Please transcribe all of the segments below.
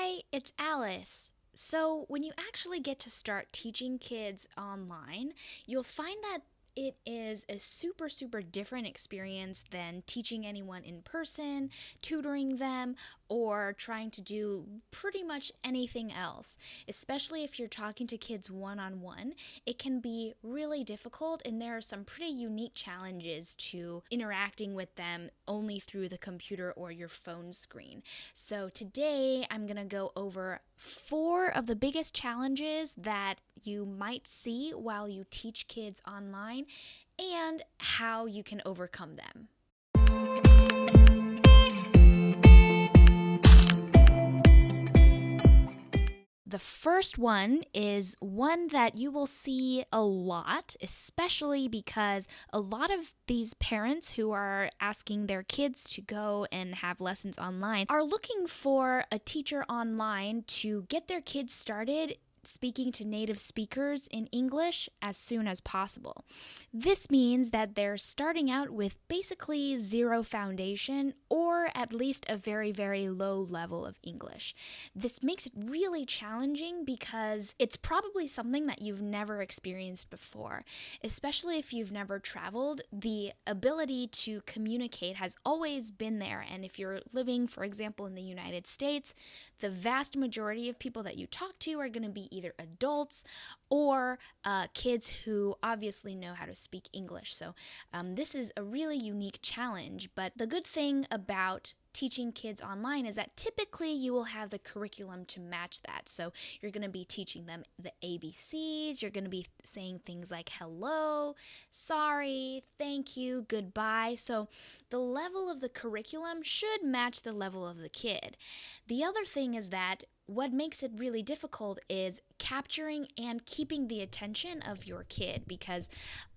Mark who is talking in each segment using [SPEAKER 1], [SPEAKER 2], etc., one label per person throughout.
[SPEAKER 1] Hi, it's Alice. So, when you actually get to start teaching kids online, you'll find that it is a super different experience than teaching anyone in person, tutoring them, or trying to do pretty much anything else. Especially if you're talking to kids one on one, it can be really difficult, and there are some pretty unique challenges to interacting with them only through the computer or your phone screen. So today I'm going to go over 4 of the biggest challenges that you might see while you teach kids online and how you can overcome them. The first one is one that you will see a lot, especially because a lot of these parents who are asking their kids to go and have lessons online are looking for a teacher online to get their kids started speaking to native speakers in English as soon as possible. This means that they're starting out with basically zero foundation or at least a very low level of English. This makes it really challenging because it's probably something that you've never experienced before. Especially if you've never traveled, the ability to communicate has always been there. And if you're living, for example, in the United States, the vast majority of people that you talk to are going to be either adults or kids who obviously know how to speak English. So this is a really unique challenge. But the good thing about teaching kids online is that typically you will have the curriculum to match that. So you're going to be teaching them the ABCs, you're going to be saying things like hello, sorry, thank you, goodbye. So the level of the curriculum should match the level of the kid. The other thing is that what makes it really difficult is capturing and keeping the attention of your kid, because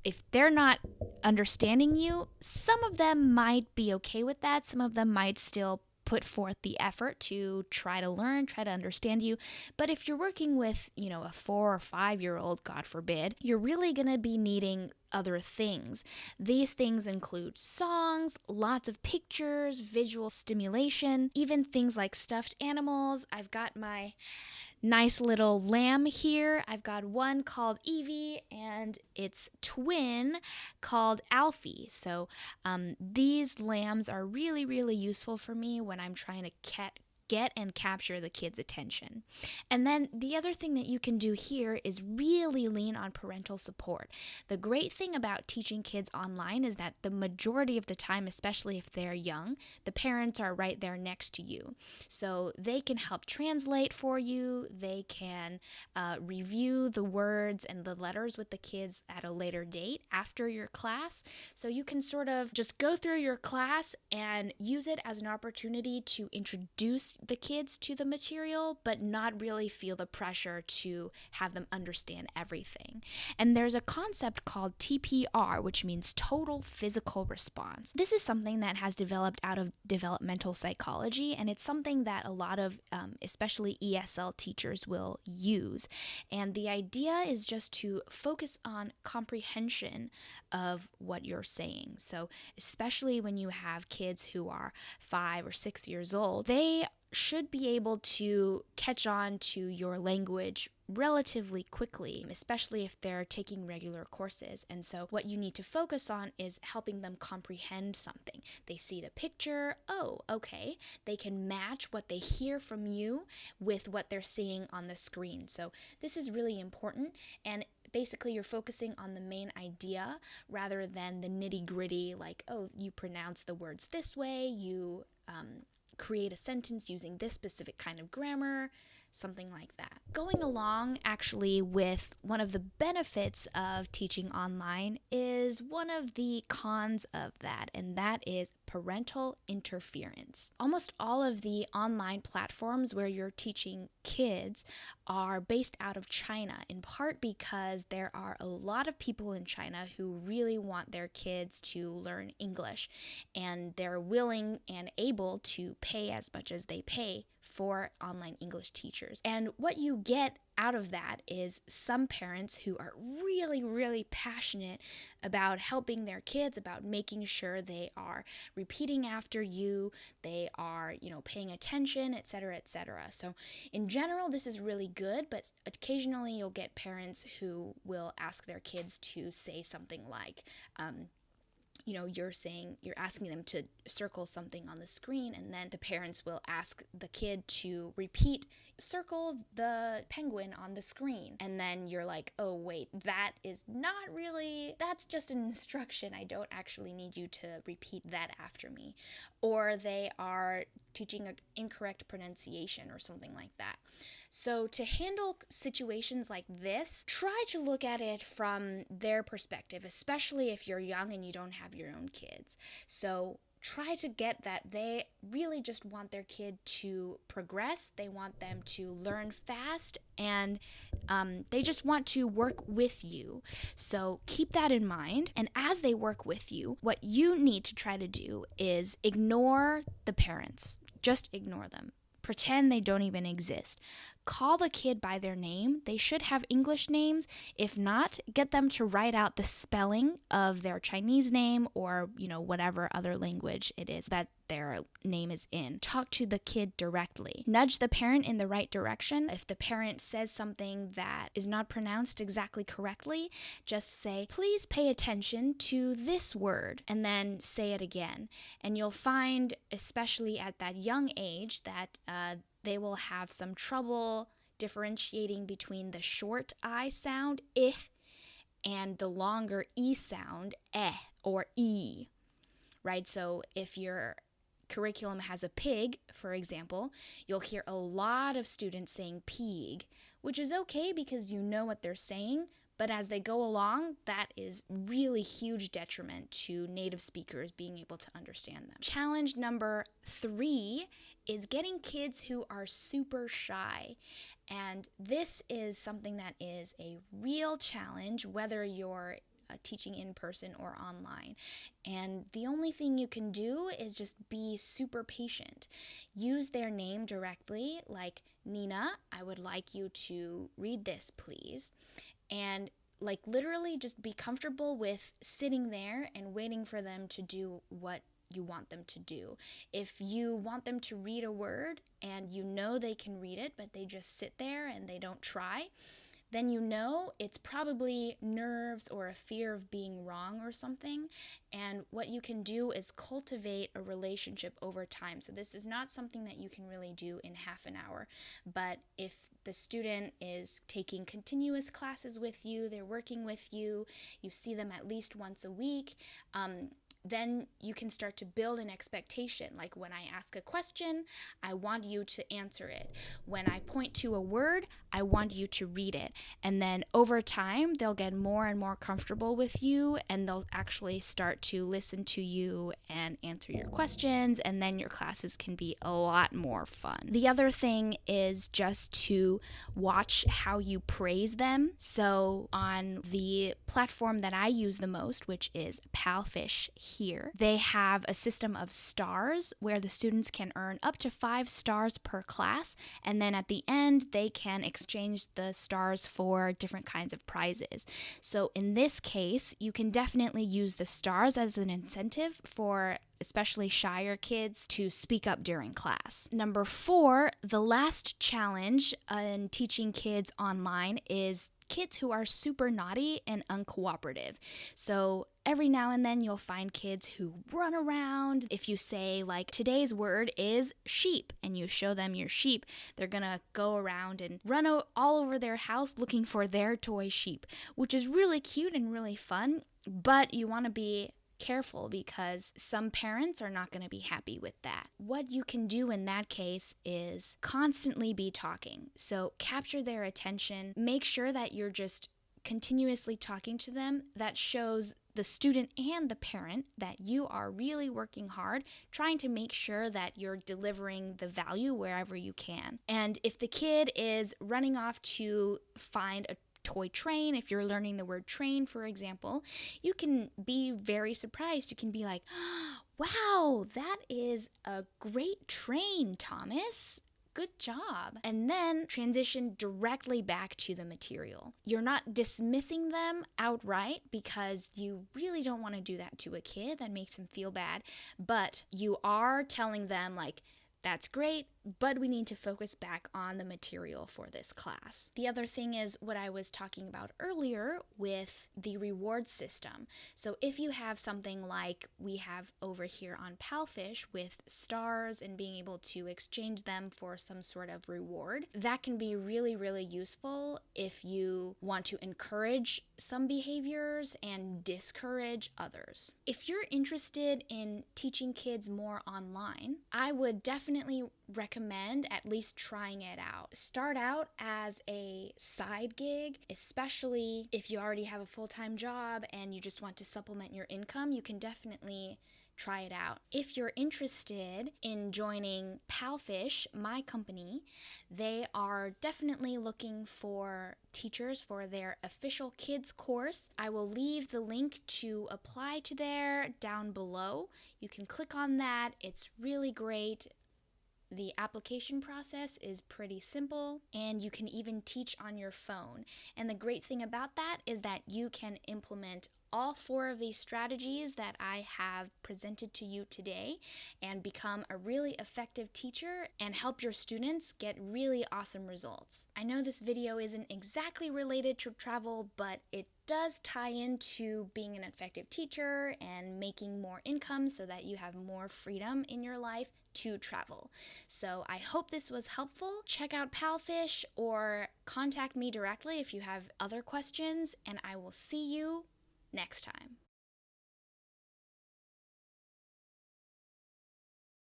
[SPEAKER 1] if they're not understanding you, some of them might be okay with that. Some of them might still put forth the effort to try to learn, try to understand you. But if you're working with, a 4 or 5-year-old, God forbid, you're really going to be needing other things. These things include songs, lots of pictures, visual stimulation, even things like stuffed animals. I've got my nice little lamb here. I've got one called Evie and its twin called Alfie. So these lambs are really useful for me when I'm trying to get and capture the kids' attention. And then the other thing that you can do here is really lean on parental support. The great thing about teaching kids online is that the majority of the time, especially if they're young, the parents are right there next to you. So they can help translate for you, they can review the words and the letters with the kids at a later date after your class. So you can sort of just go through your class and use it as an opportunity to introduce the kids to the material, but not really feel the pressure to have them understand everything. And there's a concept called TPR, which means total physical response. This is something that has developed out of developmental psychology, and it's something that a lot of especially ESL teachers will use. And the idea is just to focus on comprehension of what you're saying. So especially when you have kids who are 5 or 6 years old, they should be able to catch on to your language relatively quickly, especially if they're taking regular courses. And so what you need to focus on is helping them comprehend something. They see the picture, oh, okay, they can match what they hear from you with what they're seeing on the screen. So this is really important, and basically you're focusing on the main idea rather than the nitty-gritty, like, oh, you pronounce the words this way, you create a sentence using this specific kind of grammar, something like that. Going along actually with one of the benefits of teaching online is one of the cons of that, and that is parental interference. Almost all of the online platforms where you're teaching kids are based out of China, in part because there are a lot of people in China who really want their kids to learn English, and they're willing and able to pay as much as they pay for online English teachers. And what you get out of that is some parents who are really, really passionate about helping their kids, about making sure they are repeating after you, they are, paying attention, etc., etc. So in general, this is really good, but occasionally you'll get parents who will ask their kids to say something like, you're asking them to circle something on the screen, and then the parents will ask the kid to repeat, circle the penguin on the screen. And then you're like, oh, wait, that's just an instruction. I don't actually need you to repeat that after me. Or they are teaching an incorrect pronunciation or something like that. So to handle situations like this, try to look at it from their perspective, especially if you're young and you don't have your own kids. So try to get that they really just want their kid to progress. They want them to learn fast, and they just want to work with you. So keep that in mind. And as they work with you, what you need to try to do is ignore the parents. Just ignore them. Pretend they don't even exist. Call the kid by their name. They should have English names. If not, get them to write out the spelling of their Chinese name or, whatever other language it is that their name is in. Talk to the kid directly. Nudge the parent in the right direction. If the parent says something that is not pronounced exactly correctly, just say, please pay attention to this word, and then say it again. And you'll find, especially at that young age, that they will have some trouble differentiating between the short I sound, I, and the longer E sound, eh, or E, right? So if your curriculum has a pig, for example, you'll hear a lot of students saying pig, which is okay because you know what they're saying, but as they go along, that is really huge detriment to native speakers being able to understand them. Challenge number 3 is getting kids who are super shy. And this is something that is a real challenge, whether you're teaching in person or online. And the only thing you can do is just be super patient. Use their name directly, like, Nina, I would like you to read this, please. And literally just be comfortable with sitting there and waiting for them to do what you want them to do. If you want them to read a word and you know they can read it, but they just sit there and they don't try, then you know it's probably nerves or a fear of being wrong or something. And what you can do is cultivate a relationship over time. So this is not something that you can really do in half an hour. But if the student is taking continuous classes with you, they're working with you, you see them at least once a week, then you can start to build an expectation. Like, when I ask a question, I want you to answer it. When I point to a word, I want you to read it. And then over time, they'll get more and more comfortable with you, and they'll actually start to listen to you and answer your questions, and then your classes can be a lot more fun. The other thing is just to watch how you praise them. So on the platform that I use the most, which is Palfish here, they have a system of stars where the students can earn up to 5 stars per class, and then at the end they can exchange the stars for different kinds of prizes. So in this case, you can definitely use the stars as an incentive for especially shyer kids to speak up during class. Number 4, the last challenge in teaching kids online is kids who are super naughty and uncooperative. So every now and then you'll find kids who run around. If you say, like, today's word is sheep, and you show them your sheep, they're gonna go around and run all over their house looking for their toy sheep, which is really cute and really fun, but you want to be careful because some parents are not going to be happy with that. What you can do in that case is constantly be talking. So capture their attention. Make sure that you're just continuously talking to them. That shows the student and the parent that you are really working hard, trying to make sure that you're delivering the value wherever you can. And if the kid is running off to find a toy train, if you're learning the word train, for example, you can be very surprised. You can be like, wow, that is a great train, Thomas. good job. And then transition directly back to the material. You're not dismissing them outright because you really don't want to do that to a kid. That makes them feel bad. But you are telling them, like, that's great, but we need to focus back on the material for this class. The other thing is what I was talking about earlier with the reward system. So if you have something like we have over here on Palfish with stars and being able to exchange them for some sort of reward, that can be really, really useful if you want to encourage some behaviors and discourage others. If you're interested in teaching kids more online, I would definitely recommend at least trying it out. Start out as a side gig, especially if you already have a full-time job and you just want to supplement your income. You can definitely try it out. If you're interested in joining Palfish, my company, they are definitely looking for teachers for their official kids course. I will leave the link to apply to there down below. You can click on that. It's really great. The application process is pretty simple, and you can even teach on your phone. And the great thing about that is that you can implement all 4 of these strategies that I have presented to you today and become a really effective teacher and help your students get really awesome results. I know this video isn't exactly related to travel, but it does tie into being an effective teacher and making more income so that you have more freedom in your life to travel. So I hope this was helpful. Check out Palfish or contact me directly if you have other questions, and I will see you next time.